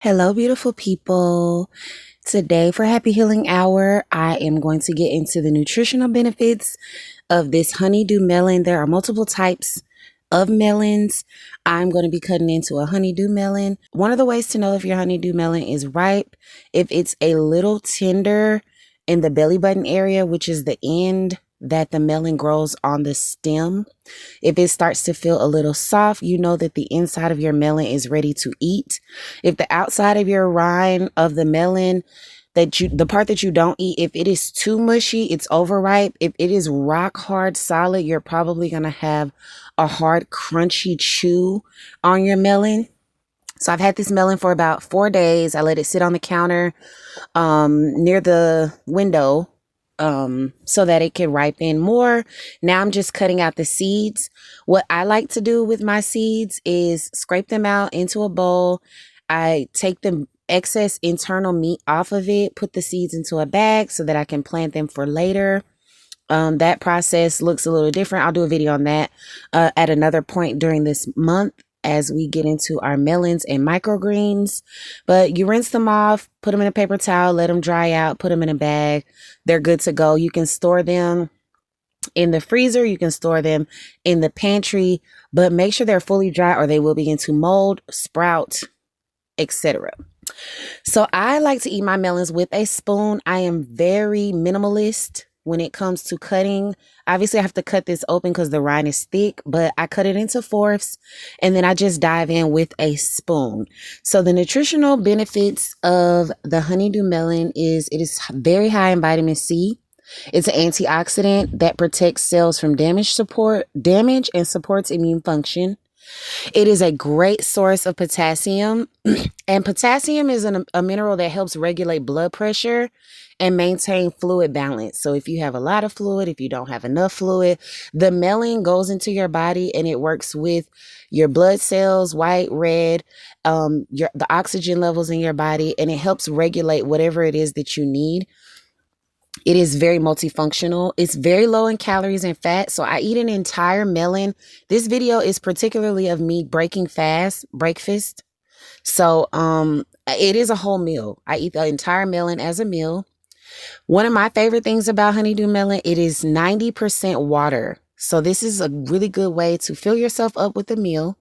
Hello, beautiful people. Today for Happy Healing Hour, I am going to get into the nutritional benefits of this honeydew melon. There are multiple types of melons. I'm going to be cutting into a honeydew melon. One of the ways to know if your honeydew melon is ripe, if it's a little tender in the belly button area, which is the end that the melon grows on the stem. If it starts to feel a little soft, you know that the inside of your melon is ready to eat. If the outside of your rind of the melon, the part that you don't eat, if it is too mushy, it's overripe. If it is rock hard solid, you're probably going to have a hard, crunchy chew on your melon. So I've had this melon for about 4 days. I let it sit on the counter near the window so that it can ripen more. Now I'm just cutting out the seeds. What I like to do with my seeds is scrape them out into a bowl. I take the excess internal meat off of it, put the seeds into a bag so that I can plant them for later. That process looks a little different. I'll do a video on that at another point during this month as we get into our melons and microgreens. But you rinse them off, put them in a paper towel, let them dry out, put them in a bag. They're good to go. You can store them in the freezer. You can store them in the pantry, but make sure they're fully dry or they will begin to mold, sprout, etc. So I like to eat my melons with a spoon. I am very minimalist when it comes to cutting. Obviously, I have to cut this open because the rind is thick, but I cut it into fourths and then I just dive in with a spoon. So the nutritional benefits of the honeydew melon is it is very high in vitamin C. It's an antioxidant that protects cells from damage and supports immune function. It is a great source of potassium, and potassium is a mineral that helps regulate blood pressure and maintain fluid balance. So if you have a lot of fluid, if you don't have enough fluid, the melon goes into your body and it works with your blood cells, white, red, the oxygen levels in your body, and it helps regulate whatever it is that you need. It is very multifunctional. It's very low in calories and fat. So I eat an entire melon. This video is particularly of me breaking fast, breakfast. So it is a whole meal. I eat the entire melon as a meal. One of my favorite things about honeydew melon, it is 90% water. So this is a really good way to fill yourself up with a meal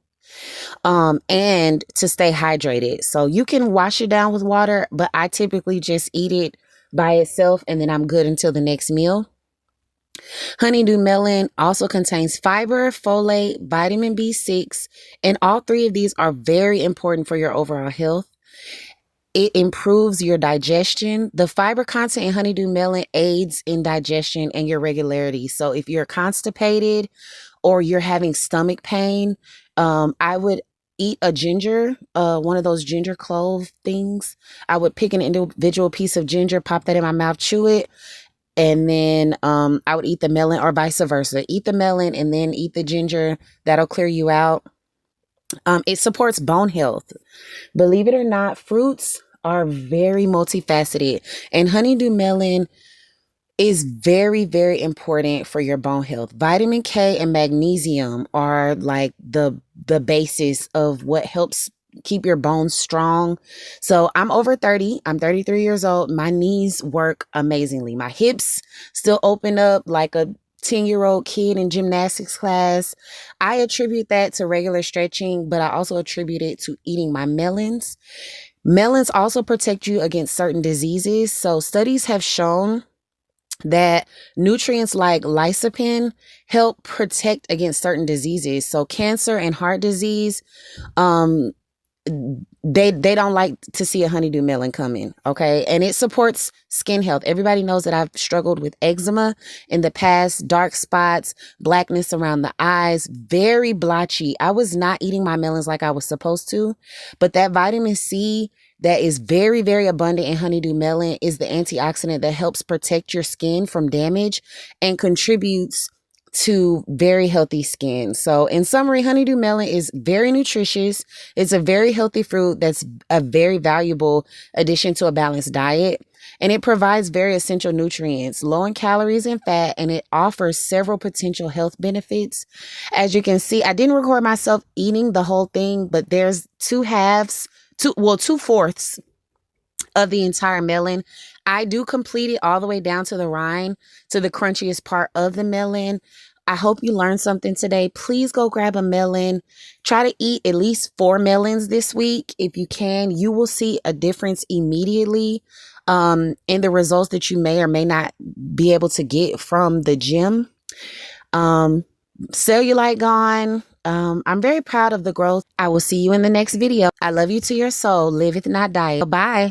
and to stay hydrated. So you can wash it down with water, but I typically just eat it by itself and then I'm good until the next meal. Honeydew melon also contains fiber, folate, vitamin B6, and all three of these are very important for your overall health. It improves your digestion. The fiber content in honeydew melon aids in digestion and your regularity. So if you're constipated or you're having stomach pain, I would eat a ginger, one of those ginger clove things. I would pick an individual piece of ginger, pop that in my mouth, chew it, and then I would eat the melon or vice versa. Eat the melon and then eat the ginger. That'll clear you out. It supports bone health. Believe it or not, fruits are very multifaceted, and honeydew melon is very, very important for your bone health. Vitamin K and magnesium are like the basis of what helps keep your bones strong. So I'm over 30. I'm 33 years old. My knees work amazingly. My hips still open up like a 10-year-old kid in gymnastics class. I attribute that to regular stretching, but I also attribute it to eating my melons. Melons also protect you against certain diseases. So studies have shown that nutrients like lycopene help protect against certain diseases. So cancer and heart disease, they don't like to see a honeydew melon come in. Okay. And it supports skin health. Everybody knows that I've struggled with eczema in the past, dark spots, blackness around the eyes, very blotchy. I was not eating my melons like I was supposed to, but that vitamin C that is very, very abundant in honeydew melon is the antioxidant that helps protect your skin from damage and contributes to very healthy skin. So in summary, honeydew melon is very nutritious. It's a very healthy fruit that's a very valuable addition to a balanced diet. And it provides very essential nutrients, low in calories and fat, and it offers several potential health benefits. As you can see, I didn't record myself eating the whole thing, but there's 2 halves 2/4 of the entire melon. I do complete it all the way down to the rind, to the crunchiest part of the melon. I hope you learned something today. Please go grab a melon. Try to eat at least 4 melons this week. If you can, you will see a difference immediately in the results that you may or may not be able to get from the gym. Cellulite gone. I'm very proud of the growth. I will see you in the next video. I love you to your soul. Liveth not diet. Bye.